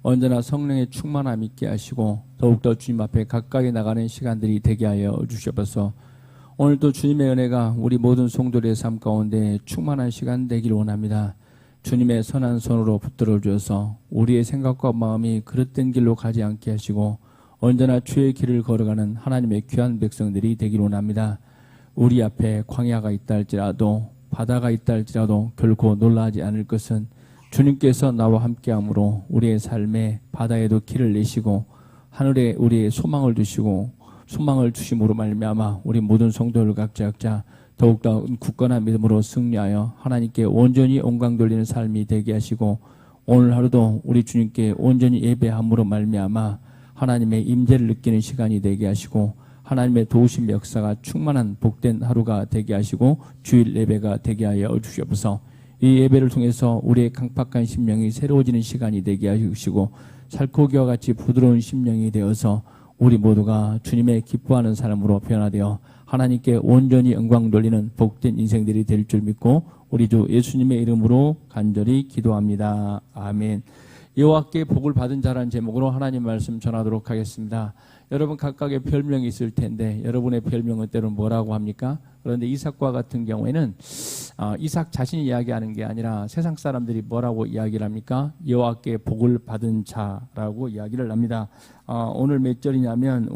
언제나 성령의 충만함 있게 하시고 더욱더 주님 앞에 가까이 나가는 시간들이 되게 하여 주시옵소서. 오늘도 주님의 은혜가 우리 모든 성도들의 삶 가운데 충만한 시간 되기를 원합니다. 주님의 선한 손으로 붙들어 주셔서 우리의 생각과 마음이 그릇된 길로 가지 않게 하시고 언제나 주의 길을 걸어가는 하나님의 귀한 백성들이 되기를 원합니다. 우리 앞에 광야가 있다 할지라도 바다가 있다 할지라도 결코 놀라지 않을 것은 주님께서 나와 함께함으로 우리의 삶에 바다에도 길을 내시고 하늘에 우리의 소망을 주시고 소망을 주심으로 말미암아 우리 모든 성도들 각자 더욱더 굳건한 믿음으로 승리하여 하나님께 온전히 영광 돌리는 삶이 되게 하시고 오늘 하루도 우리 주님께 온전히 예배함으로 말미암아 하나님의 임재를 느끼는 시간이 되게 하시고 하나님의 도우심 역사가 충만한 복된 하루가 되게 하시고 주일 예배가 되게 하여 주시옵소서. 이 예배를 통해서 우리의 강팍한 심령이 새로워지는 시간이 되게 하시고 살코기와 같이 부드러운 심령이 되어서 우리 모두가 주님의 기뻐하는 사람으로 변화되어 하나님께 온전히 영광 돌리는 복된 인생들이 될 줄 믿고 우리 주 예수님의 이름으로 간절히 기도합니다. 아멘. 여호와께 복을 받은 자라는 제목으로 하나님 말씀 전하도록 하겠습니다. 여러분 각각의 별명이 있을 텐데 여러분의 별명은 때로는 뭐라고 합니까? 그런데 이삭과 같은 경우에는 이삭 자신이 이야기하는 게 아니라 세상 사람들이 뭐라고 이야기를 합니까? 여호와께 복을 받은 자라고 이야기를 합니다. 오늘 몇 절이냐면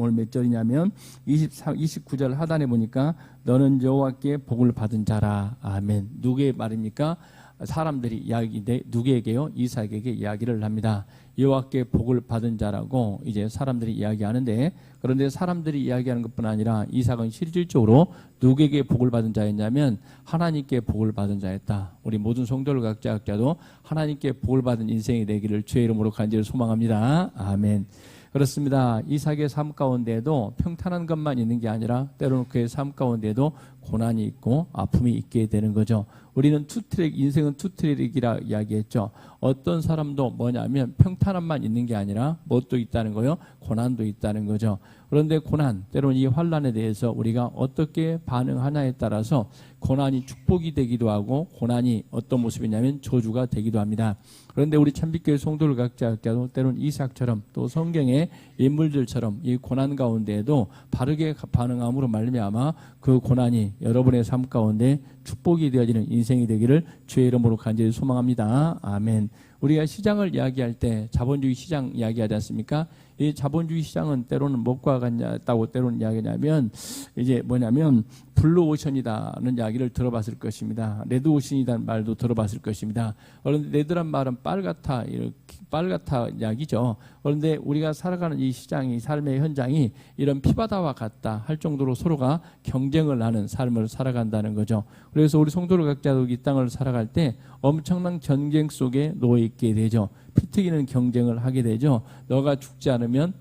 29절 하단에 보니까 너는 여호와께 복을 받은 자라. 아멘. 누구의 말입니까? 사람들이 이야기인데 누구에게요? 이삭에게 이야기를 합니다. 여호와께 복을 받은 자라고 이제 사람들이 이야기하는데 그런데 사람들이 이야기하는 것뿐 아니라 이삭은 실질적으로 누구에게 복을 받은 자였냐면 하나님께 복을 받은 자였다. 우리 모든 성도들 각자도 하나님께 복을 받은 인생이 되기를 주의 이름으로 간절히 소망합니다. 아멘. 그렇습니다. 이삭의 삶 가운데에도 평탄한 것만 있는 게 아니라 때로는 그의 삶 가운데에도 고난이 있고 아픔이 있게 되는 거죠. 우리는 인생은 투트랙이라 이야기했죠. 어떤 사람도 뭐냐면 평탄함만 있는 게 아니라 뭣도 있다는 거요? 고난도 있다는 거죠. 그런데 고난, 때로는 이 환난에 대해서 우리가 어떻게 반응하냐에 따라서 고난이 축복이 되기도 하고 고난이 어떤 모습이냐면 저주가 되기도 합니다. 그런데 우리 참빛교회 성도들 각자도 때로는 이삭처럼 또 성경의 인물들처럼 이 고난 가운데에도 바르게 반응함으로 말미암아 그 고난이 여러분의 삶 가운데 축복이 되어지는 인생이 되기를 주의 이름으로 간절히 소망합니다. 아멘. 우리가 시장을 이야기할 때 자본주의 시장 이야기하지 않습니까? 이 자본주의 시장은 때로는 뭐가 같다고 때로는 이야기하냐면 이제 뭐냐면 블루오션이다는 이야기를 들어봤을 것입니다. 레드오션이라는 말도 들어봤을 것입니다. 그런데 레드란 말은 빨갛다 이렇게 빨갛다 이야기죠. 그런데 우리가 살아가는 이 시장이 삶의 현장이 이런 피바다와 같다 할 정도로 서로가 경쟁을 하는 삶을 살아간다는 거죠. 그래서 우리 성도들 각자도 이 땅을 살아갈 때 엄청난 경쟁 속에 놓여 있게 되죠. 피 튀기는 경쟁을 하게 되죠. 너가 죽지 않으면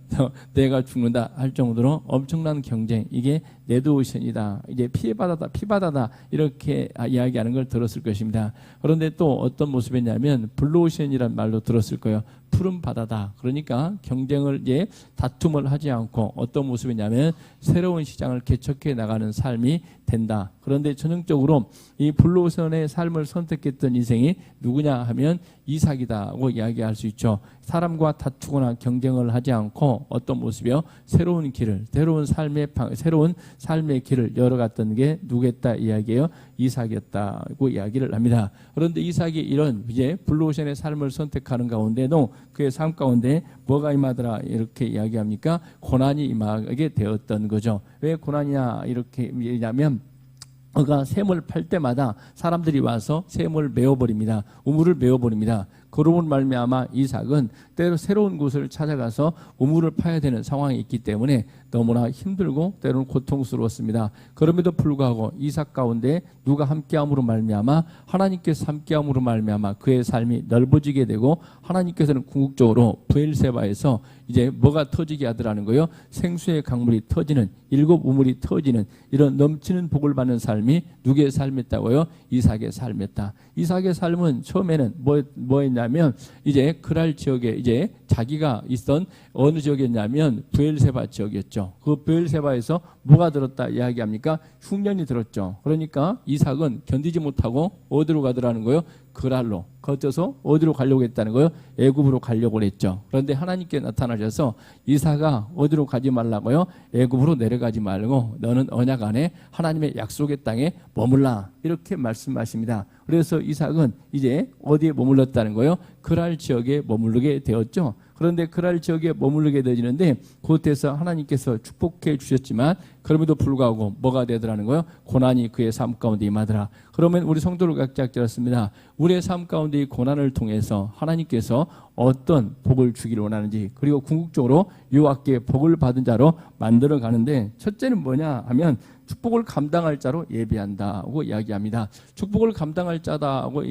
내가 죽는다 할 정도로 엄청난 경쟁. 이게 레드오션이다. 이제 피바다다 이렇게 이야기하는 걸 들었을 것입니다. 그런데 또 어떤 모습이냐면 블루오션이라는 말도 들었을 거예요. 푸른 바다다. 그러니까 경쟁을 이제 다툼을 하지 않고 어떤 모습이냐면 새로운 시장을 개척해 나가는 삶이 된다. 그런데 전형적으로 이 블루오션의 삶을 선택했던 인생이 누구냐 하면 이삭이다고 이야기할 수 있죠. 사람과 다투거나 경쟁을 하지 않고 어떤 모습이요? 새로운 삶의 길을 열어갔던 게 누구였다 이야기예요? 이삭이었다고 이야기를 합니다. 그런데 이삭이 이런 이제 블루오션의 삶을 선택하는 가운데도 그의 삶 가운데 뭐가 임하더라 이렇게 이야기합니까? 고난이 임하게 되었던 거죠. 왜 고난이냐 이렇게 얘기하면 그가 샘을 팔 때마다 사람들이 와서 샘을 메워버립니다. 우물을 메워버립니다. 그러므로 말미암아 이삭은 때로 새로운 곳을 찾아가서 우물을 파야 되는 상황이 있기 때문에 너무나 힘들고 때로는 고통스러웠습니다. 그럼에도 불구하고 이삭 가운데 누가 함께함으로 말미암아 하나님께서 함께함으로 말미암아 그의 삶이 넓어지게 되고 하나님께서는 궁극적으로 브엘세바에서 이제 뭐가 터지게 하더라는 거예요. 생수의 강물이 터지는 7 우물이 터지는 이런 넘치는 복을 받는 삶이 누구의 삶이었다고요? 이삭의 삶이었다. 이삭의 삶은 처음에는 뭐였냐면 이제 그랄 지역에 이제 자기가 있던 어느 지역이었냐면 브엘세바 지역이었죠. 그 브엘세바에서 뭐가 들었다 이야기합니까? 흉년이 들었죠. 그러니까 이삭은 견디지 못하고 어디로 가더라는 거예요? 그랄로 거쳐서 어디로 가려고 했다는 거예요? 애굽으로 가려고 했죠. 그런데 하나님께 나타나셔서 이삭아 어디로 가지 말라고요? 애굽으로 내려가지 말고 너는 언약 안에 하나님의 약속의 땅에 머물라 이렇게 말씀하십니다. 그래서 이삭은 이제 어디에 머물렀다는 거예요? 그랄 지역에 머무르게 되었죠. 그런데 그랄 지역에 머무르게 되어지는데 그곳에서 하나님께서 축복해 주셨지만 그럼에도 불구하고 뭐가 되더라는 거예요? 고난이 그의 삶 가운데 임하더라. 그러면 우리 성도를 각자 들었습니다. 우리의 삶 가운데 이 고난을 통해서 하나님께서 어떤 복을 주기를 원하는지 그리고 궁극적으로 여호와께 복을 받은 자로 만들어 가는데 첫째는 뭐냐 하면 축복을 감당할 자로 예비한다고 이야기합니다. 축복을 감당할 자다고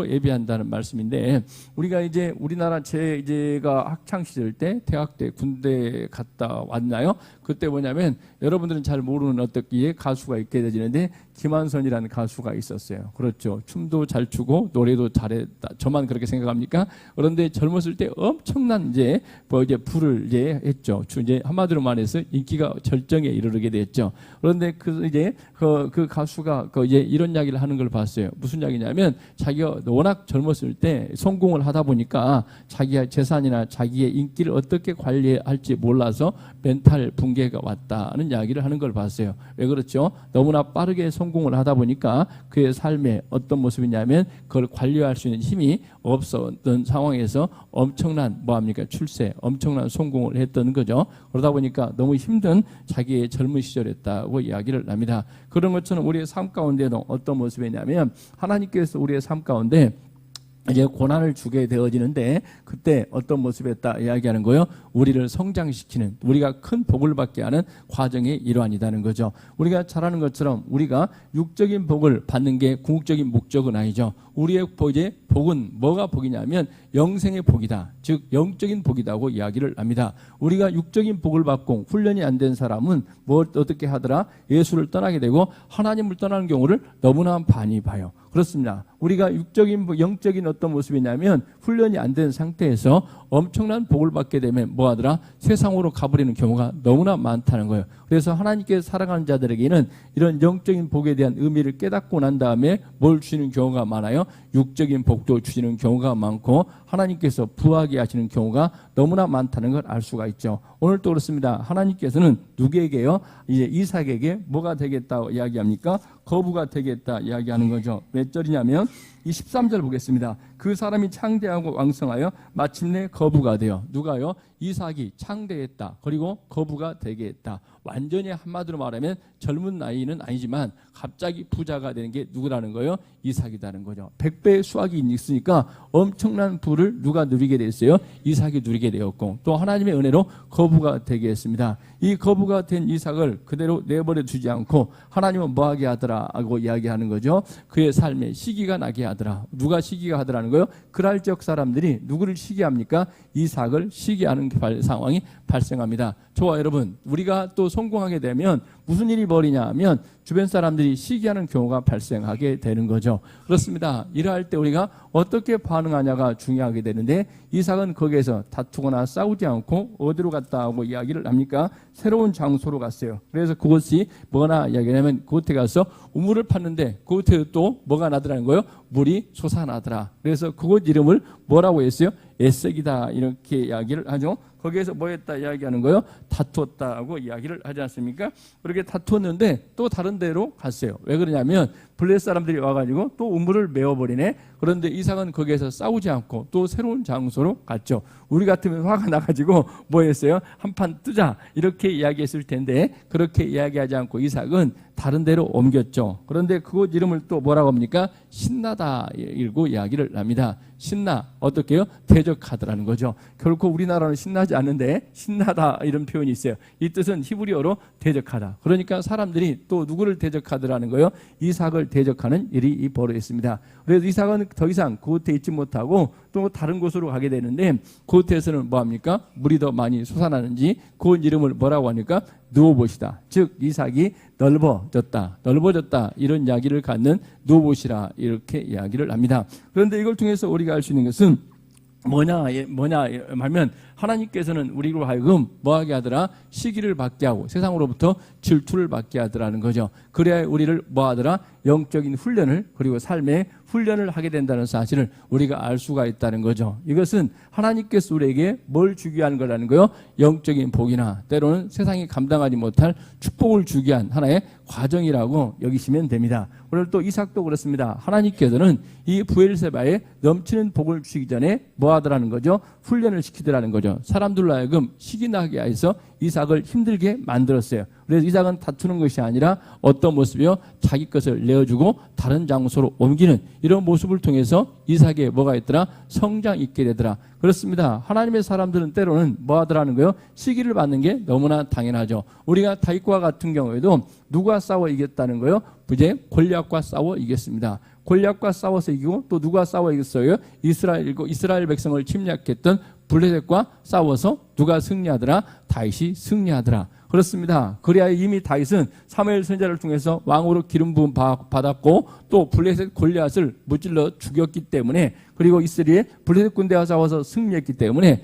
예비한다는 말씀인데 우리가 이제 우리나라 제가 학창 시절 때 대학 때 군대 갔다 왔나요? 그때 뭐냐면 여러분들은 잘 모르는 어떤 가수가 있게 되지는데 김한선이라는 가수가 있었어요. 그렇죠. 춤도 잘 추고 노래도 잘했다. 저만 그렇게 생각합니까? 그런데 젊었을 때 엄청난 이제 불을 이제 했죠. 이제 한마디로 말해서 인기가 절정에 이르게 됐죠. 그런데 그 가수가 이제 이런 이야기를 하는 걸 봤어요. 무슨 이야기냐면 자기가 워낙 젊었을 때 성공을 하다 보니까 자기의 재산이나 자기의 인기를 어떻게 관리할지 몰라서 멘탈 붕괴가 왔다는 이야기를 하는 걸 봤어요. 왜 그렇죠? 너무나 빠르게 성공을 하다 보니까 그의 삶에 어떤 모습이냐면 그걸 관리할 수 있는 힘이 없었던 상황에서 엄청난 출세, 엄청난 성공을 했던 거죠. 그러다 보니까 너무 힘든 자기의 젊은 시절이었다고 이야기를 합니다. 그런 것처럼 우리의 삶 가운데도 어떤 모습이냐면 하나님께서 우리의 삶 가운데 이제 고난을 주게 되어지는데 그때 어떤 모습이었다 이야기하는 거예요. 우리를 성장시키는 우리가 큰 복을 받게 하는 과정의 일환이라는 거죠. 우리가 잘 아는 것처럼 우리가 육적인 복을 받는 게 궁극적인 목적은 아니죠. 우리의 복은 뭐가 복이냐면 영생의 복이다. 즉 영적인 복이다고 이야기를 합니다. 우리가 육적인 복을 받고 훈련이 안 된 사람은 어떻게 하더라? 예수를 떠나게 되고 하나님을 떠나는 경우를 너무나 많이 봐요. 그렇습니다. 우리가 영적인 어떤 모습이냐면 훈련이 안 된 상태에서 엄청난 복을 받게 되면 뭐하더라? 세상으로 가버리는 경우가 너무나 많다는 거예요. 그래서 하나님께 살아가는 자들에게는 이런 영적인 복에 대한 의미를 깨닫고 난 다음에 뭘 주시는 경우가 많아요? 육적인 복도 주시는 경우가 많고 하나님께서 부하게 하시는 경우가 너무나 많다는 걸 알 수가 있죠. 오늘 또 그렇습니다. 하나님께서는 누구에게요? 이제 이삭에게 뭐가 되겠다고 이야기합니까? 거부가 되겠다 이야기하는 거죠. 몇 절이냐면 이 13절 보겠습니다. 그 사람이 창대하고 왕성하여 마침내 거부가 되어 누가요? 이삭이 창대했다. 그리고 거부가 되게 했다. 완전히 한마디로 말하면 젊은 나이는 아니지만 갑자기 부자가 되는 게 누구라는 거예요? 이삭이라는 거죠. 100배의 수확이 있으니까 엄청난 부를 누가 누리게 됐어요? 이삭이 누리게 되었고 또 하나님의 은혜로 거부가 되게 했습니다. 이 거부가 된 이삭을 그대로 내버려 두지 않고 하나님은 뭐하게 하더라 하고 이야기하는 거죠. 그의 삶에 시기가 나게 하더라. 누가 시기가 하더라는 거예요? 그랄 지역 사람들이 누구를 시기합니까? 이삭을 시기하는 상황이 발생합니다. 저와 여러분, 우리가 또 성공하게 되면 무슨 일이 벌이냐 하면 주변 사람들이 시기하는 경우가 발생하게 되는 거죠. 그렇습니다. 일할 때 우리가 어떻게 반응하냐가 중요하게 되는데 이삭은 거기에서 다투거나 싸우지 않고 어디로 갔다 하고 이야기를 합니까? 새로운 장소로 갔어요. 그래서 그곳이 뭐나 이야기하냐면 그곳에 가서 우물을 팠는데 그곳에 또 뭐가 나더라는 거예요? 물이 솟아나더라. 그래서 그곳 이름을 뭐라고 했어요? 에색이다 이렇게 이야기를 하죠. 거기에서 뭐 했다 이야기하는 거예요? 다투었다고 이야기를 하지 않습니까? 그렇게 다투었는데 또 다른 데로 갔어요. 왜 그러냐면 블레 사람들이 와가지고 또 우물을 메워버리네. 그런데 이삭은 거기에서 싸우지 않고 또 새로운 장소로 갔죠. 우리 같으면 화가 나가지고 뭐 했어요? 한판 뜨자 이렇게 이야기했을 텐데 그렇게 이야기하지 않고 이삭은 다른 데로 옮겼죠. 그런데 그곳 이름을 또 뭐라고 합니까? 신나다 이러고 이야기를 합니다. 신나 어떻게 해요? 대적하더라는 거죠. 결코 우리나라는 신나지 않는데 신나다 이런 표현이 있어요. 이 뜻은 히브리어로 대적하다. 그러니까 사람들이 또 누구를 대적하더라는 거예요? 이삭을 대적하는 일이 벌어졌습니다. 그래서 이삭은 더 이상 그곳에 있지 못하고 또 다른 곳으로 가게 되는데 그곳에서는 뭐합니까? 물이 더 많이 솟아나는지 그곳 이름을 뭐라고 하니까 누오봇이다. 즉 이삭이 넓어졌다 이런 이야기를 갖는 누오봇이라 이렇게 이야기를 합니다. 그런데 이걸 통해서 우리가 알 수 있는 것은 뭐냐 말면 하나님께서는 우리로 하여금 뭐하게 하더라? 시기를 받게 하고 세상으로부터 질투를 받게 하더라는 거죠. 그래야 우리를 뭐하더라? 영적인 훈련을 그리고 삶의 훈련을 하게 된다는 사실을 우리가 알 수가 있다는 거죠. 이것은 하나님께서 우리에게 뭘 주기 위한 거라는 거요? 영적인 복이나 때로는 세상이 감당하지 못할 축복을 주기 위한 하나의 과정이라고 여기시면 됩니다. 오늘 또 이삭도 그렇습니다. 하나님께서는 이 브엘세바에 넘치는 복을 주시기 전에 뭐 하더라는 거죠? 훈련을 시키더라는 거죠. 사람들로 하여금 시기 나게 해서 이삭을 힘들게 만들었어요. 그래서 이삭은 다투는 것이 아니라 어떤 모습이요? 자기 것을 내어주고 다른 장소로 옮기는 이런 모습을 통해서 이삭에 뭐가 있더라? 성장 있게 되더라. 그렇습니다. 하나님의 사람들은 때로는 뭐 하더라는 거예요? 시기를 받는 게 너무나 당연하죠. 우리가 다윗과 같은 경우에도 누가 싸워 이겼다는 거예요? 이제 골리앗과 싸워 이겼습니다. 골리앗과 싸워서 이기고 또 누가 싸워 이겼어요? 이스라엘 백성을 침략했던 블레셋과 싸워서 누가 승리하더라? 다윗이 승리하더라. 그렇습니다. 그래야 이미 다윗은 사무엘 선지자를 통해서 왕으로 기름 부음 받았고 또 블레셋 골리앗을 무찔러 죽였기 때문에 그리고 이스라엘 블레셋 군대와 싸워서 승리했기 때문에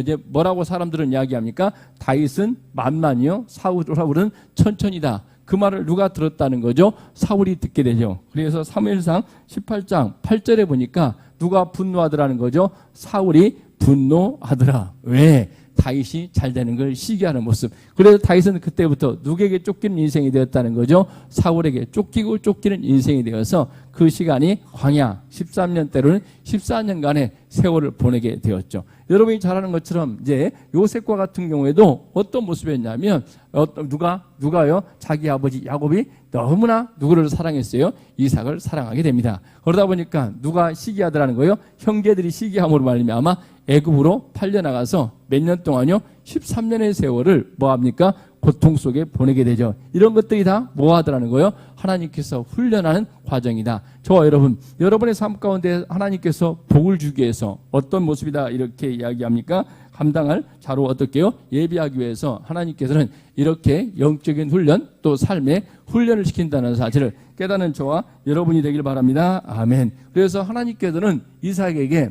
이제 뭐라고 사람들은 이야기합니까? 다윗은 만만이요 사울은 천천히다. 그 말을 누가 들었다는 거죠? 사울이 듣게 되죠. 그래서 사무엘상 18장 8절에 보니까 누가 분노하더라는 거죠? 사울이 분노하더라. 왜? 다윗이 잘 되는 걸 시기하는 모습. 그래서 다윗은 그때부터 누구에게 쫓기는 인생이 되었다는 거죠? 사울에게 쫓기고 쫓기는 인생이 되어서 그 시간이 광야 13년 때로는 14년간의 세월을 보내게 되었죠. 여러분이 잘 아는 것처럼 이제 요셉과 같은 경우에도 어떤 모습이었냐면 누가요? 자기 아버지 야곱이 너무나 누구를 사랑했어요? 이삭을 사랑하게 됩니다. 그러다 보니까 누가 시기하더라는 거예요? 형제들이 시기함으로 말미암아 애굽으로 팔려나가서 몇 년 동안요? 13년의 세월을 뭐합니까? 고통 속에 보내게 되죠. 이런 것들이 다 뭐하더라는 거예요? 하나님께서 훈련하는 과정이다. 저와 여러분의 삶 가운데 하나님께서 복을 주기 위해서 어떤 모습이다 이렇게 이야기합니까? 감당할 자로 어떻게요? 예비하기 위해서 하나님께서는 이렇게 영적인 훈련 또 삶의 훈련을 시킨다는 사실을 깨닫는 저와 여러분이 되길 바랍니다. 아멘. 그래서 하나님께서는 이삭에게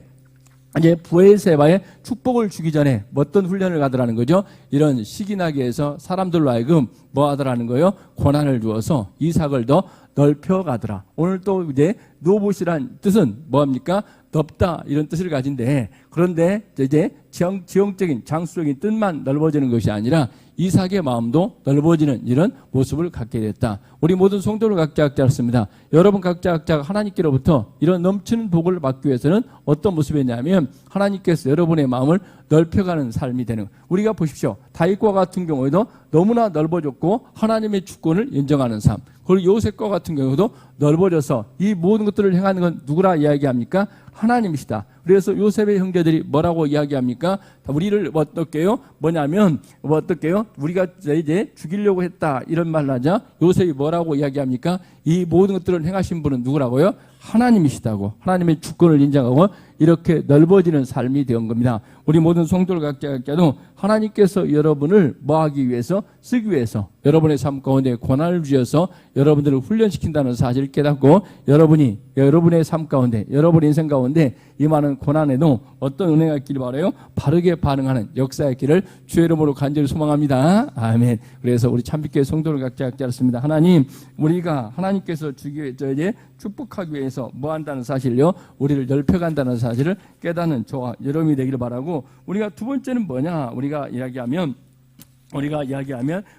이제 브엘세바의 축복을 주기 전에 어떤 훈련을 가더라는 거죠? 이런 시기 나게 해서 사람들로 하여금 뭐 하더라는 거예요? 고난을 주어서 이삭을 더 넓혀가더라. 오늘 또 이제 노봇이란 뜻은 뭐합니까? 넓다 이런 뜻을 가진데 그런데 이제 지형적인 장수적인 뜻만 넓어지는 것이 아니라 이삭의 마음도 넓어지는 이런 모습을 갖게 됐다. 우리 모든 성도를 각자 습니다. 여러분 각자 하나님께로부터 이런 넘치는 복을 받기 위해서는 어떤 모습이냐면 하나님께서 여러분의 마음을 넓혀가는 삶이 되는. 우리가 보십시오. 다윗과 같은 경우에도 너무나 넓어졌고 하나님의 주권을 인정하는 삶. 그리고 요셉과 같은 경우도 넓어져서 이 모든 것들을 행하는 건 누구라 이야기합니까? 하나님이시다. 그래서 요셉의 형제들이 뭐라고 이야기합니까? 우리를 어떻게요? 어떻게요? 우리가 이제 죽이려고 했다 이런 말을 하자 요셉이 뭐라고 이야기합니까? 이 모든 것들을 행하신 분은 누구라고요? 하나님이시다고. 하나님의 주권을 인정하고 이렇게 넓어지는 삶이 된 겁니다. 우리 모든 성도를 각자도 하나님께서 여러분을 뭐하기 위해서 쓰기 위해서 여러분의 삶 가운데 고난을 주셔서 여러분들을 훈련시킨다는 사실을 깨닫고 여러분이 여러분의 삶 가운데 여러분의 인생 가운데 임하는 고난에도 어떤 은혜가 있기를 바라요? 바르게 반응하는 역사의 길을 주의 이름으로 간절히 소망합니다. 아멘. 그래서 우리 참빛교회 성도를 각자 습니다. 하나님 우리가 하나님께서 주기 위해서 이제 축복하기 위해서 뭐 한다는 사실요? 우리를 넓혀간다는 사실을 깨닫는 저와 여러분이 되기를 바라고 우리가 두 번째는 뭐냐? 우리가 이야기하면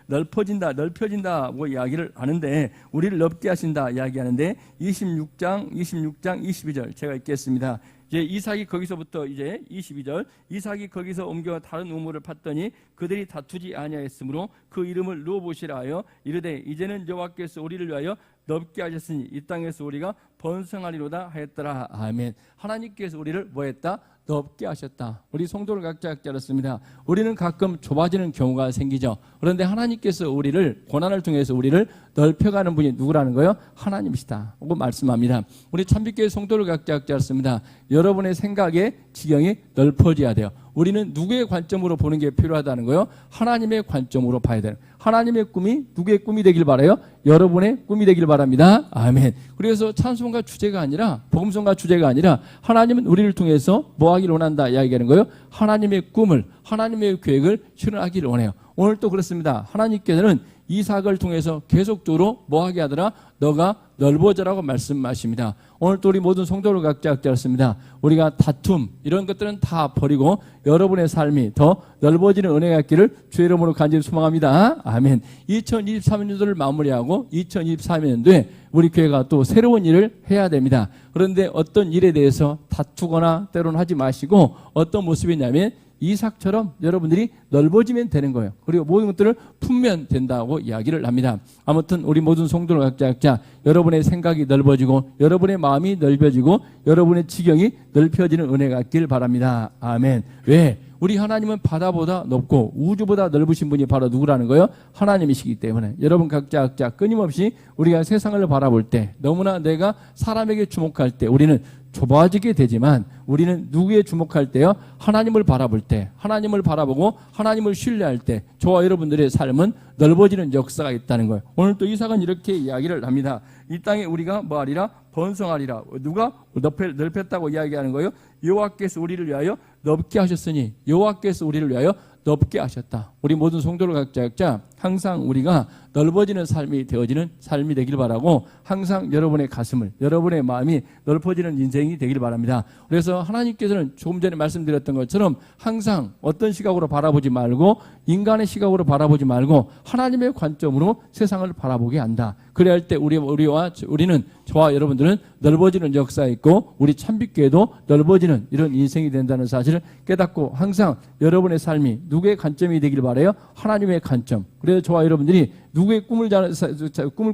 넓혀진다고 이야기를 하는데 우리를 넓게 하신다 이야기하는데 26장 22절 제가 읽겠습니다. 이제 이삭이 거기서부터 이제 22절 이삭이 거기서 옮겨 다른 우물을 팠더니 그들이 다투지 아니하였으므로 그 이름을 누워보시라 하여 이르되 이제는 여호와께서 우리를 위하여 넓게 하셨으니 이 땅에서 우리가 번성하리로다 하였더라. 아멘. 하나님께서 우리를 뭐했다? 넓게 하셨다. 우리 성도를 각자 습니다. 우리는 가끔 좁아지는 경우가 생기죠. 그런데 하나님께서 우리를 고난을 통해서 우리를 넓혀가는 분이 누구라는 거예요? 하나님이시다. 하고 말씀합니다. 우리 참빛교회 성도를 각자 습니다. 여러분의 생각의 지경이 넓어져야 돼요. 우리는 누구의 관점으로 보는 게 필요하다는 거예요? 하나님의 관점으로 봐야 돼요. 하나님의 꿈이 누구의 꿈이 되길 바라요? 여러분의 꿈이 되길 바랍니다. 아멘. 그래서 찬송가 주제가 아니라 복음성가 주제가 아니라 하나님은 우리를 통해서 뭐 뭐 하기를 원한다 이야기하는 거예요. 하나님의 꿈을, 하나님의 계획을 실현하기를 원해요. 오늘 또 그렇습니다. 하나님께서는 이삭을 통해서 계속적으로 뭐 하게 하더라? 너가 넓어져라고 말씀하십니다. 오늘 또 우리 모든 성도를 각자였습니다. 우리가 다툼 이런 것들은 다 버리고 여러분의 삶이 더 넓어지는 은혜가 있기를 주의 이름으로 간절히 소망합니다. 아멘. 2023년도를 마무리하고 2024년도에 우리 교회가 또 새로운 일을 해야 됩니다. 그런데 어떤 일에 대해서 다투거나 때로는 하지 마시고 어떤 모습이냐면 이삭처럼 여러분들이 넓어지면 되는 거예요. 그리고 모든 것들을 품면 된다고 이야기를 합니다. 아무튼 우리 모든 성도들 각자 여러분의 생각이 넓어지고 여러분의 마음이 넓어지고 여러분의 지경이 넓혀지는 은혜가 있길 바랍니다. 아멘. 왜? 우리 하나님은 바다보다 높고 우주보다 넓으신 분이 바로 누구라는 거예요? 하나님이시기 때문에 여러분 각자 끊임없이 우리가 세상을 바라볼 때 너무나 내가 사람에게 주목할 때 우리는 좁아지게 되지만 우리는 누구에 주목할 때요? 하나님을 바라볼 때, 하나님을 바라보고 하나님을 신뢰할 때 저와 여러분들의 삶은 넓어지는 역사가 있다는 거예요. 오늘 또 이삭은 이렇게 이야기를 합니다. 이 땅에 우리가 뭐하리라? 번성하리라. 누가 넓혔다고 이야기하는 거예요? 여호와께서 우리를 위하여 넓게 하셨으니 여호와께서 우리를 위하여 넓게 하셨다. 우리 모든 성도를 각자 항상 우리가 넓어지는 삶이 되어지는 삶이 되길 바라고 항상 여러분의 가슴을 여러분의 마음이 넓어지는 인생이 되길 바랍니다. 그래서 하나님께서는 조금 전에 말씀드렸던 것처럼 항상 어떤 시각으로 바라보지 말고 인간의 시각으로 바라보지 말고 하나님의 관점으로 세상을 바라보게 한다. 그래야 할 때 우리는 저와 여러분들은 넓어지는 역사가 있고 우리 참빛교회도 넓어지는 이런 인생이 된다는 사실을 깨닫고 항상 여러분의 삶이 누구의 관점이 되길 바라요? 하나님의 관점. 그래서 저와 여러분들이 누구의 꿈을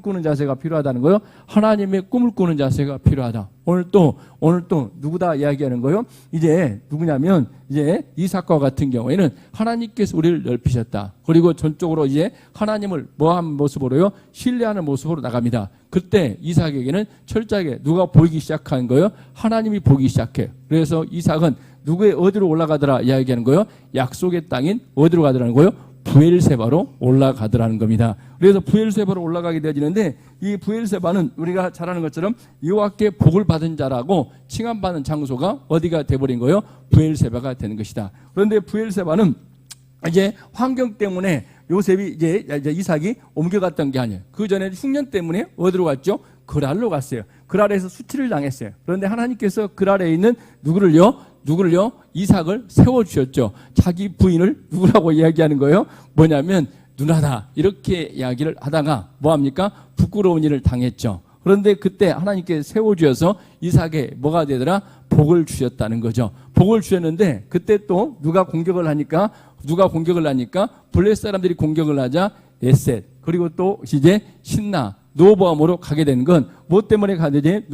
꾸는 자세가 필요하다는 거예요? 하나님의 꿈을 꾸는 자세가 필요하다. 오늘 또 누구다 이야기하는 거예요? 이제 누구냐면 이제 이삭과 같은 경우에는 하나님께서 우리를 넓히셨다. 그리고 전적으로 이제 하나님을 뭐한 모습으로요? 신뢰하는 모습으로 나갑니다. 그때 이삭에게는 철저하게 누가 보이기 시작한 거예요? 하나님이 보기 시작해요. 그래서 이삭은 누구의 어디로 올라가더라 이야기하는 거예요? 약속의 땅인 어디로 가더라는 거예요? 브엘세바로 올라가더라는 겁니다. 그래서 브엘세바로 올라가게 되어지는데 이 브엘세바는 우리가 잘 아는 것처럼 여호와께 복을 받은 자라고 칭함받는 장소가 어디가 돼버린 거예요? 브엘세바가 되는 것이다. 그런데 브엘세바는 이제 환경 때문에 요셉이 이제 이삭이 옮겨갔던 게 아니에요. 그 전에 흉년 때문에 어디로 갔죠? 그랄로 갔어요. 그랄에서 수치를 당했어요. 그런데 하나님께서 그랄에 있는 누구를요? 이삭을 세워주셨죠. 자기 부인을 누구라고 이야기하는 거예요? 뭐냐면 누나다 이렇게 이야기를 하다가 뭐합니까? 부끄러운 일을 당했죠. 그런데 그때 하나님께 세워주셔서 이삭에 뭐가 되더라? 복을 주셨다는 거죠. 복을 주셨는데 그때 또 누가 공격을 하니까 블레셋 사람들이 공격을 하자 에셋 그리고 또 이제 신나 노보암으로 가게 되는 건 뭐 때문에 가게 되지?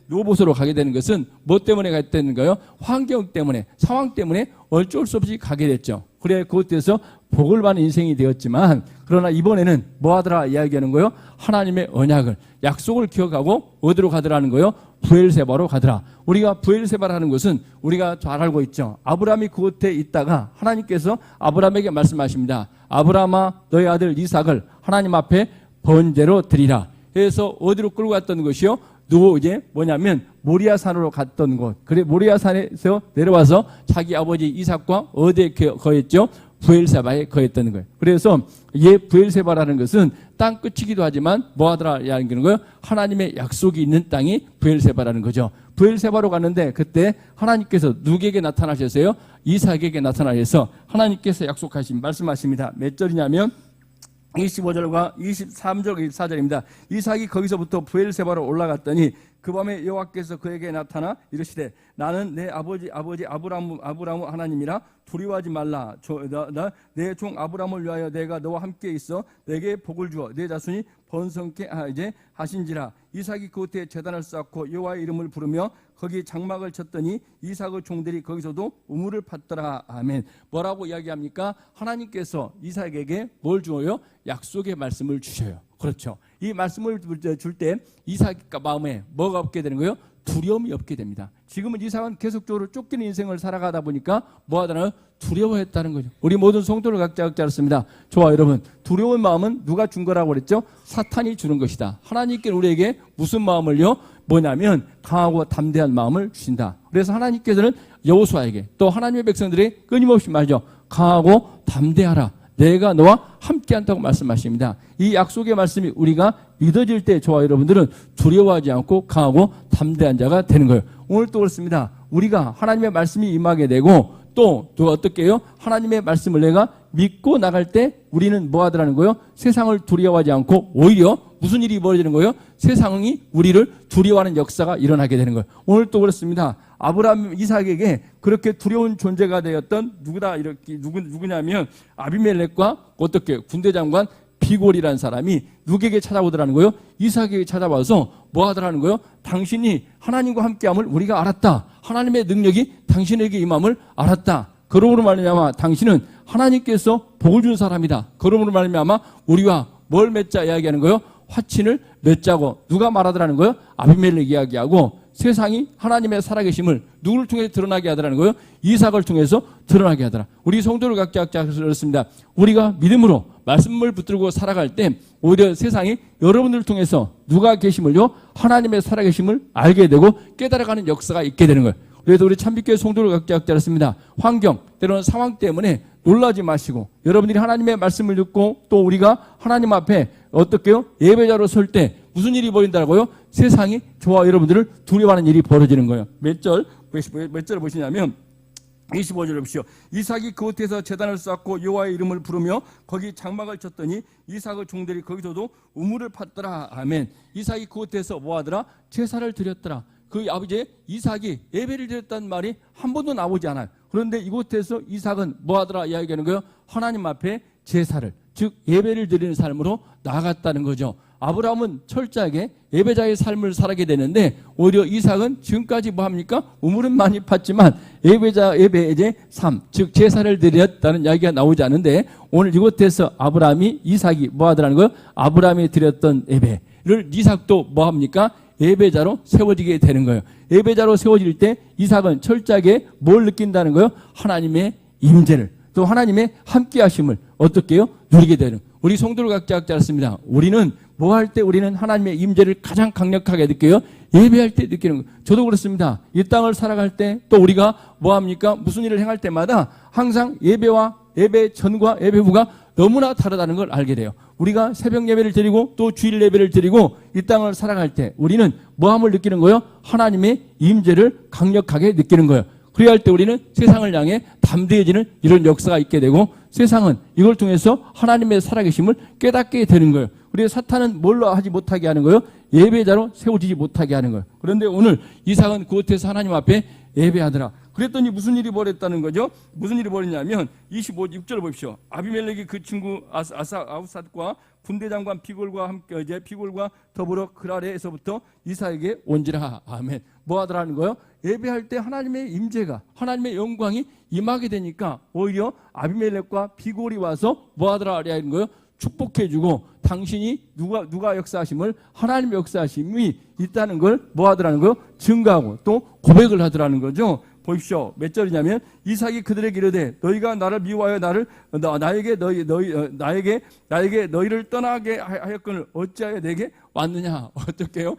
노보소로 가게 되는 것은 뭐 때문에 가게 되는 거예요? 환경 때문에, 상황 때문에 어쩔 수 없이 가게 됐죠. 그래 그것에서 복을 받는 인생이 되었지만 그러나 이번에는 뭐 하더라 이야기하는 거예요? 하나님의 언약을, 약속을 기억하고 어디로 가더라는 거예요? 브엘세바로 가더라. 우리가 브엘세바라는 것은 우리가 잘 알고 있죠. 아브라함이 그곳에 있다가 하나님께서 아브라함에게 말씀하십니다. 아브라함아 너의 아들 이삭을 하나님 앞에 번제로 드리라. 그래서 어디로 끌고 갔던 것이요? 이제 뭐냐면 모리아산으로 갔던 곳. 그래 모리아산에서 내려와서 자기 아버지 이삭과 어디에 거했죠? 브엘세바에 거했던 거예요. 그래서 이 브엘세바라는 것은 땅 끝이기도 하지만 뭐 하더라 이야기하는 거예요? 하나님의 약속이 있는 땅이 브엘세바라는 거죠. 브엘세바로 갔는데 그때 하나님께서 누구에게 나타나셨어요? 이삭에게 나타나셔서 하나님께서 약속하신 말씀하십니다. 몇 절이냐면 25절과 23절 24절입니다. 이삭이 거기서부터 브엘세바로 올라갔더니 그 밤에 여호와께서 그에게 나타나 이르시되 나는 내 아버지 아브라함 하나님이라 두려워하지 말라. 내 종 아브라함을 위하여 내가 너와 함께 있어 내게 복을 주어 내 자손이 번성케 하신지라. 이삭이 그곳에 제단을 쌓고 여호와의 이름을 부르며 거기 장막을 쳤더니 이삭의 종들이 거기서도 우물을 팠더라. 아멘. 뭐라고 이야기합니까? 하나님께서 이삭에게 뭘 주어요? 약속의 말씀을 주셔요. 그렇죠. 이 말씀을 줄 때 이삭 마음에 뭐가 없게 되는 거예요? 두려움이 없게 됩니다. 지금은 이삭은 계속적으로 쫓기는 인생을 살아가다 보니까 뭐 하잖아요? 두려워했다는 거죠. 우리 모든 성도를 각자 그렇습니다. 저와 여러분, 두려운 마음은 누가 준 거라고 그랬죠? 사탄이 주는 것이다. 하나님께 우리에게 무슨 마음을요? 뭐냐면 강하고 담대한 마음을 주신다. 그래서 하나님께서는 여호수아에게 또 하나님의 백성들에게 끊임없이 말이죠. 강하고 담대하라. 내가 너와 함께한다고 말씀하십니다. 이 약속의 말씀이 우리가 믿어질 때 저와 여러분들은 두려워하지 않고 강하고 담대한 자가 되는 거예요. 오늘 또 그렇습니다. 우리가 하나님의 말씀이 임하게 되고 또 어떻게 해요? 하나님의 말씀을 내가 믿고 나갈 때 우리는 뭐 하더라는 거예요? 세상을 두려워하지 않고 오히려 무슨 일이 벌어지는 거예요? 세상이 우리를 두려워하는 역사가 일어나게 되는 거예요. 오늘 또 그렇습니다. 아브라함, 이삭에게 그렇게 두려운 존재가 되었던 누구냐면 아비멜렉과 어떻게 군대 장관 비골이라는 사람이 누구에게 찾아오더라는 거예요? 이삭에게 찾아와서 뭐 하더라는 거예요? 당신이 하나님과 함께함을 우리가 알았다. 하나님의 능력이 당신에게 임함을 알았다. 그러므로 말미암아 당신은 하나님께서 복을 준 사람이다. 그러므로 말미암아 우리와 뭘 맺자 이야기하는 거예요? 화친을 맺자고 누가 말하더라는 거예요? 아비멜렉 이야기하고 세상이 하나님의 살아계심을 누구를 통해 드러나게 하더라는 거예요? 이삭을 통해서 드러나게 하더라. 우리 성도를 갖게 그렇습니다. 우리가 믿음으로 말씀을 붙들고 살아갈 때 오히려 세상이 여러분들을 통해서 누가 계심을요? 하나님의 살아계심을 알게 되고 깨달아가는 역사가 있게 되는 거예요. 그래서 우리 참빛교회 성도를 갖게 그렇습니다. 환경, 때로는 상황 때문에 놀라지 마시고 여러분들이 하나님의 말씀을 듣고 또 우리가 하나님 앞에 어떻게요? 예배자로 설 때 무슨 일이 벌어진다고요? 세상이 저와 여러분들을 두려워하는 일이 벌어지는 거예요. 몇 절을 보시냐면 25절을 보십시오. 이삭이 그곳에서 제단을 쌓고 여호와의 이름을 부르며 거기 장막을 쳤더니 이삭의 종들이 거기서도 우물을 팠더라. 아멘. 이삭이 그곳에서 뭐하더라? 제사를 드렸더라. 그 아버지 이삭이 예배를 드렸다는 말이 한 번도 나오지 않아요. 그런데 이곳에서 이삭은 뭐하더라 이야기하는 거예요? 하나님 앞에 제사를, 즉 예배를 드리는 삶으로 나아갔다는 거죠. 아브라함은 철저하게 예배자의 삶을 살게 되는데 오히려 이삭은 지금까지 뭐합니까? 우물은 많이 팠지만 예배의 삶, 즉 제사를 드렸다는 이야기가 나오지 않는데 오늘 이곳에서 아브라함이 이삭이 뭐하더라는 거예요? 아브라함이 드렸던 예배를 이삭도 뭐합니까? 예배자로 세워지게 되는 거예요. 예배자로 세워질 때 이삭은 철저하게 뭘 느낀다는 거예요? 하나님의 임재를, 또 하나님의 함께하심을 어떻게 해요? 누리게 되는. 우리 성도를 갖게 하셨습니다. 우리는 뭐 할 때 우리는 하나님의 임재를 가장 강력하게 느껴요? 예배할 때 느끼는 거예요. 저도 그렇습니다. 이 땅을 살아갈 때 또 우리가 뭐 합니까? 무슨 일을 행할 때마다 항상 예배와 예배 전과 예배 후가 너무나 다르다는 걸 알게 돼요. 우리가 새벽 예배를 드리고 또 주일 예배를 드리고 이 땅을 살아갈 때 우리는 뭐함을 느끼는 거예요? 하나님의 임재를 강력하게 느끼는 거예요. 그래야 할 때 우리는 세상을 향해 담대해지는 이런 역사가 있게 되고 세상은 이걸 통해서 하나님의 살아계심을 깨닫게 되는 거예요. 그래서 사탄은 뭘로 하지 못하게 하는 거예요? 예배자로 세워지지 못하게 하는 거예요. 그런데 오늘 이삭은 그곳에서 하나님 앞에 예배하더라. 그랬더니 무슨 일이 벌어졌다는 거죠? 무슨 일이 벌어졌냐면 6절을 보십시오. 아비멜렉이 그 친구 아우삿과 군대 장관 비골과 함께 비골과 더불어 그라레에서부터 이삭에게 온지라. 아멘. 뭐 하더라는 거예요? 예배할 때 하나님의 임재가, 하나님의 영광이 임하게 되니까 오히려 아비멜렉과 비골이 와서 뭐 하더라 하는 거예요? 축복해주고 당신이 누가 역사하심을 하나님의 역사하심이 있다는 걸 뭐 하더라는 거예요? 증가하고 또 고백을 하더라는 거죠. 보십시오. 몇 절이냐면 이삭이 그들에게 이르되 너희가 나를 미워하여 나에게 너희를 떠나게 하였거늘 어찌하여 내게 왔느냐? 어떻게 해요?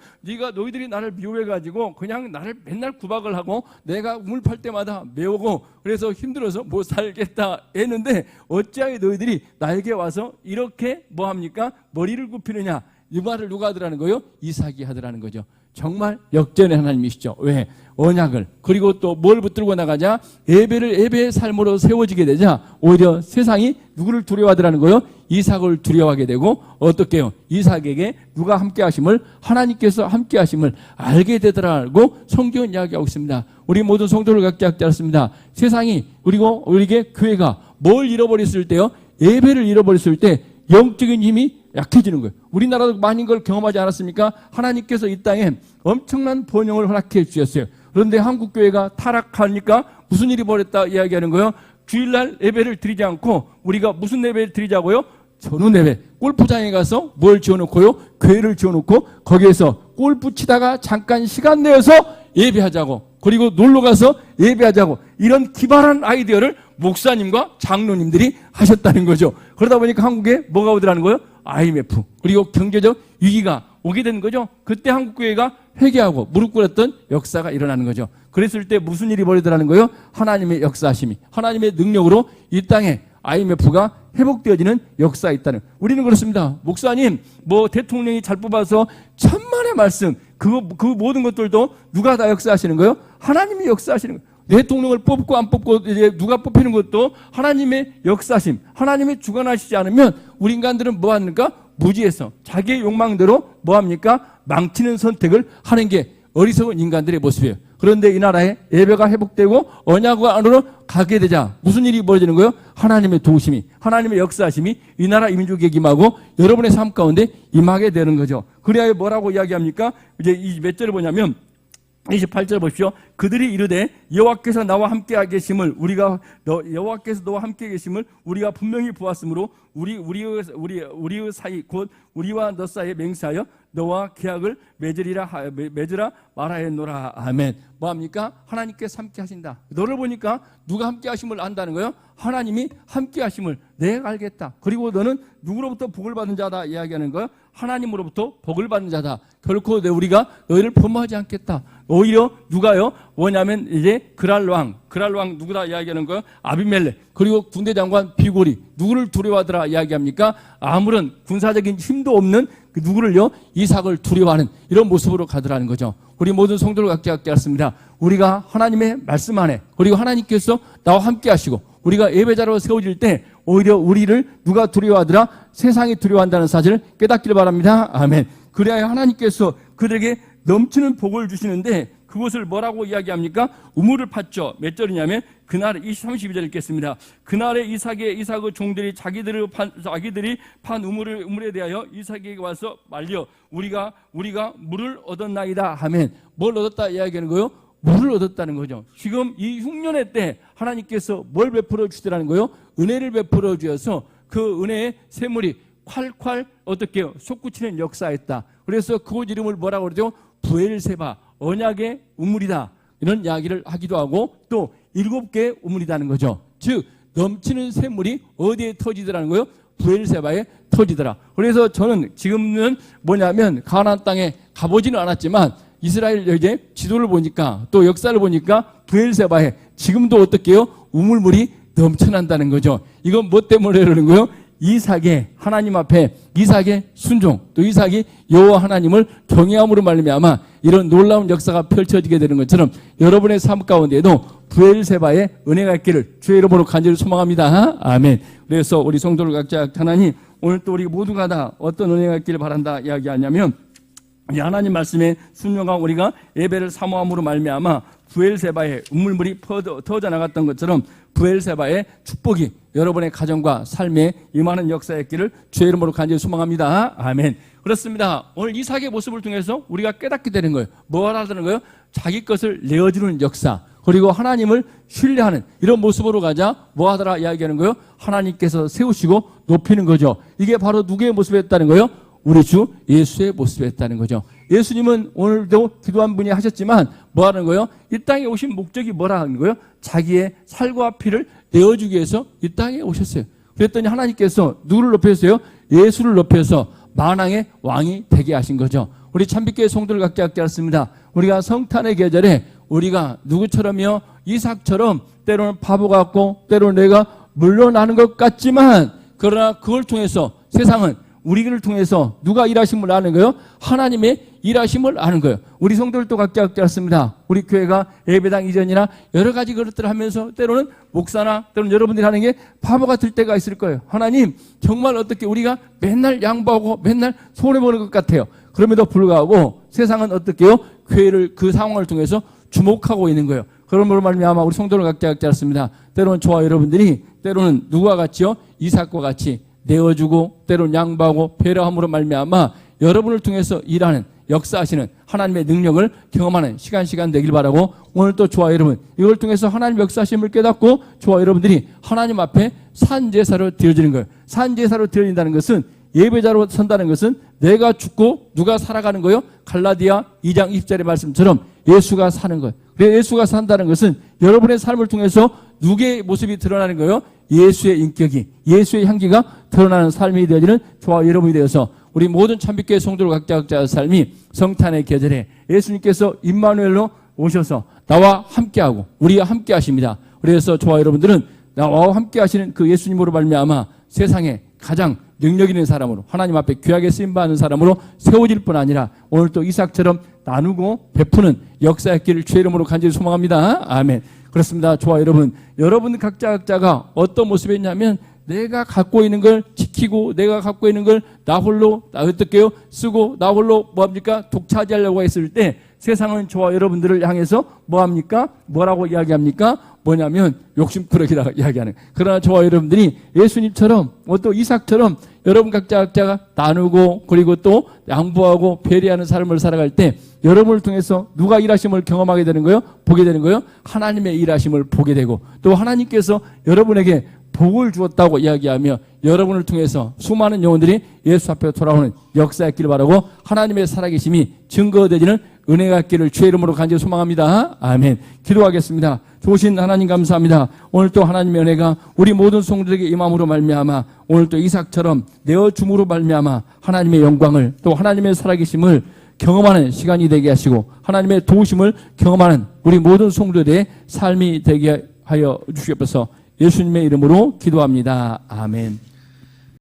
너희들이 나를 미워해 가지고 그냥 나를 맨날 구박을 하고 내가 우물 팔 때마다 매우고 그래서 힘들어서 못 살겠다 했는데 어찌하여 너희들이 나에게 와서 이렇게 뭐 합니까? 머리를 굽히느냐? 이 말을 누가 하더라는 거예요? 이삭이 하더라는 거죠. 정말 역전의 하나님이시죠. 왜? 언약을, 그리고 또 뭘 붙들고 나가자? 예배의 삶으로 세워지게 되자 오히려 세상이 누구를 두려워하더라는 거예요? 이삭을 두려워하게 되고 어떻게 해요? 이삭에게 누가 함께 하심을, 하나님께서 함께 하심을 알게 되더라고 성경은 이야기하고 있습니다. 우리 모든 성도를 갖게 하셨습니다. 세상이 그리고 우리에게 교회가 뭘 잃어버렸을 때요? 예배를 잃어버렸을 때 영적인 힘이 약해지는 거예요. 우리나라도 많은 걸 경험하지 않았습니까? 하나님께서 이 땅에 엄청난 번영을 허락해 주셨어요. 그런데 한국교회가 타락하니까 무슨 일이 벌었다 이야기하는 거예요? 주일날 예배를 드리지 않고 우리가 무슨 예배를 드리자고요? 전후 예배. 골프장에 가서 뭘 지어놓고요? 교회를 지어놓고 거기에서 골프 치다가 잠깐 시간 내어서 예배하자고, 그리고 놀러가서 예배하자고, 이런 기발한 아이디어를 목사님과 장로님들이 하셨다는 거죠. 그러다 보니까 한국에 뭐가 오더라는 거예요? IMF, 그리고 경제적 위기가 오게 된 거죠. 그때 한국교회가 회개하고 무릎 꿇었던 역사가 일어나는 거죠. 그랬을 때 무슨 일이 벌어지더라는 거예요? 하나님의 역사하심이, 하나님의 능력으로 이 땅에 IMF가 회복되어지는 역사가 있다는. 우리는 그렇습니다. 목사님, 뭐 대통령이 잘 뽑아서 천만의 말씀, 그 모든 것들도 누가 다 역사하시는 거예요? 하나님이 역사하시는 거예요. 대통령을 뽑고 안 뽑고 이제 누가 뽑히는 것도 하나님의 역사심, 하나님이 주관하시지 않으면 우리 인간들은 뭐 합니까? 무지해서 자기의 욕망대로 뭐 합니까? 망치는 선택을 하는 게 어리석은 인간들의 모습이에요. 그런데 이 나라에 예배가 회복되고 언약 안으로 가게 되자 무슨 일이 벌어지는 거예요? 하나님의 도우심이, 하나님의 역사심이 이 나라 민족에게 임하고 여러분의 삶 가운데 임하게 되는 거죠. 그래야 뭐라고 이야기합니까? 이제 이 몇 절을 보냐면 28절 보십시오. 그들이 이르되 여호와께서 나와 함께 계심을 여호와께서 너와 함께 계심을 우리가 분명히 보았으므로 우리의 사이 곧 우리와 너 사이에 맹세하여 너와 계약을 맺으라 말하였노라. 아멘. 뭐합니까? 하나님께서 함께 하신다. 너를 보니까 누가 함께 하심을 안다는 거예요? 하나님이 함께 하심을 내가 알겠다. 그리고 너는 누구로부터 복을 받은 자다 이야기하는 거예요? 하나님으로부터 복을 받는 자다. 결코 우리가 너희를 범하지 않겠다. 오히려 누가요? 뭐냐면 이제 그랄 왕 누구다 이야기하는 거예요? 아비멜렉. 그리고 군대 장관 비골이 누구를 두려워하더라 이야기합니까? 아무런 군사적인 힘도 없는 그 누구를요? 이삭을 두려워하는 이런 모습으로 가더라는 거죠. 우리 모든 성도를 갖게 하였습니다. 우리가 하나님의 말씀 안에, 그리고 하나님께서 나와 함께 하시고 우리가 예배자로 세워질 때 오히려 우리를 누가 두려워하더라? 세상이 두려워한다는 사실을 깨닫기를 바랍니다. 아멘. 그래야 하나님께서 그들에게 넘치는 복을 주시는데 그것을 뭐라고 이야기합니까? 우물을 팠죠. 몇 절이냐면 그날에 32절 읽겠습니다. 그날에 이삭의 종들이 자기들이 판 우물에 대하여 이삭에게 와서 말려 우리가 물을 얻었나이다 하면 뭘 얻었다 이야기하는 거예요? 물을 얻었다는 거죠. 지금 이 흉년의 때 하나님께서 뭘 베풀어 주시더라는 거예요? 은혜를 베풀어 주셔서 그 은혜의 샘물이 콸콸 어떻게 솟구치는 역사였다. 그래서 그곳 이름을 뭐라고 그러죠? 부엘세바, 언약의 우물이다. 이런 이야기를 하기도 하고 또 7개의 우물이라는 거죠. 즉 넘치는 샘물이 어디에 터지더라는 거예요? 부엘세바에 터지더라. 그래서 저는 지금은 뭐냐면 가나안 땅에 가보지는 않았지만 이스라엘 이제 지도를 보니까 또 역사를 보니까 부엘세바에 지금도 어떻게 해요? 우물물이 넘쳐난다는 거죠. 이건 뭐 때문에 그러는 거예요? 이삭의 하나님 앞에 이삭의 순종, 또 이삭이 여호와 하나님을 경외함으로 말미암아 이런 놀라운 역사가 펼쳐지게 되는 것처럼 여러분의 삶 가운데에도 부엘세바의 은혜가 있기를 주의 이름으로 간절히 소망합니다. 아멘. 그래서 우리 성도를 각자 하나님, 오늘 또 우리 모두가 다 어떤 은혜가 있기를 바란다 이야기하냐면 하나님 말씀에 순종하고 우리가 예배를 사모함으로 말미암아 부엘세바의 우물물이 터져 나갔던 것처럼 부엘세바의 축복이 여러분의 가정과 삶에 임하는 역사였기를 주의 이름으로 간절히 소망합니다. 아멘. 그렇습니다. 오늘 이삭의 모습을 통해서 우리가 깨닫게 되는 거예요. 뭘 하는 거예요? 자기 것을 내어주는 역사, 그리고 하나님을 신뢰하는 이런 모습으로 가자 뭐 하더라 이야기하는 거예요? 하나님께서 세우시고 높이는 거죠. 이게 바로 누구의 모습이었다는 거예요? 우리 주 예수의 모습이었다는 거죠. 예수님은 오늘도 기도한 분이 하셨지만 뭐 하는 거예요? 이 땅에 오신 목적이 뭐라는 거예요? 자기의 살과 피를 내어주기 위해서 이 땅에 오셨어요. 그랬더니 하나님께서 누구를 높였어요? 예수를 높여서 만왕의 왕이 되게 하신 거죠. 우리 참빛교회 성도를 갖게 하였습니다. 우리가 성탄의 계절에 우리가 누구처럼요? 이삭처럼 때로는 바보 같고 때로는 내가 물러나는 것 같지만 그러나 그걸 통해서 세상은 우리를 통해서 누가 일하심을 아는 거예요? 하나님의 일하심을 아는 거예요. 우리 성도들도 각자 하였습니다. 우리 교회가 예배당 이전이나 여러 가지 것들을 하면서 때로는 목사나 때로는 여러분들이 하는 게 바보 같을 때가 있을 거예요. 하나님 정말 어떻게 우리가 맨날 양보하고 맨날 손해보는 것 같아요. 그럼에도 불구하고 세상은 어떻게 해요? 교회를 그 상황을 통해서 주목하고 있는 거예요. 그러므로 말미암아 우리 성도를 각자 하였습니다. 때로는 저와 여러분들이 때로는 누구와 같이요? 이삭과 같이 내어주고 때로는 양보하고 배려함으로 말미암아 여러분을 통해서 일하는 역사하시는 하나님의 능력을 경험하는 시간 되길 바라고 오늘 또 저와 여러분 이걸 통해서 하나님 역사하심을 깨닫고 저와 여러분들이 하나님 앞에 산제사로 드려지는 거예요. 산제사로 드려진다는 것은 예배자로 선다는 것은 내가 죽고 누가 살아가는 거예요? 갈라디아 2장 20절의 말씀처럼 예수가 사는 거예요. 그래서 예수가 산다는 것은 여러분의 삶을 통해서 누구의 모습이 드러나는 거예요? 예수의 인격이, 예수의 향기가 드러나는 삶이 되어지는 저와 여러분이 되어서 우리 모든 참빛교회 성도들 각자의 삶이 성탄의 계절에 예수님께서 임마누엘로 오셔서 나와 함께하고 우리와 함께 하십니다. 그래서 저와 여러분들은 나와 함께 하시는 그 예수님으로 말미암아 세상에 가장 능력 있는 사람으로 하나님 앞에 귀하게 쓰임받는 사람으로 세워질 뿐 아니라 오늘 또 이삭처럼 나누고 베푸는 역사의 길을 주의 이름으로 간절히 소망합니다. 아멘. 그렇습니다. 저와 여러분, 여러분 각자가 어떤 모습이었냐면 내가 갖고 있는 걸 지키고 내가 갖고 있는 걸 나 홀로 어떻게요? 쓰고 나 홀로 뭐합니까? 독차지하려고 했을 때 세상은 저와 여러분들을 향해서 뭐합니까? 뭐라고 이야기합니까? 뭐냐면 욕심꾸러기라고 이야기하는. 그러나 저와 여러분들이 예수님처럼 또 이삭처럼 여러분 각자가 나누고 그리고 또 양보하고 배려하는 삶을 살아갈 때 여러분을 통해서 누가 일하심을 경험하게 되는 거예요? 보게 되는 거예요? 하나님의 일하심을 보게 되고 또 하나님께서 여러분에게 복을 주었다고 이야기하며 여러분을 통해서 수많은 영혼들이 예수 앞에 돌아오는 역사의 길을 바라고 하나님의 살아계심이 증거되지는 은혜가 있기를 주의 이름으로 간절히 소망합니다. 아멘. 기도하겠습니다. 좋으신 하나님 감사합니다. 오늘 또 하나님의 은혜가 우리 모든 성도들에게 임함으로 말미암아 오늘 또 이삭처럼 내어줌으로 말미암아 하나님의 영광을 또 하나님의 살아계심을 경험하는 시간이 되게 하시고 하나님의 도우심을 경험하는 우리 모든 성도들의 삶이 되게 하여 주시옵소서. 예수님의 이름으로 기도합니다. 아멘.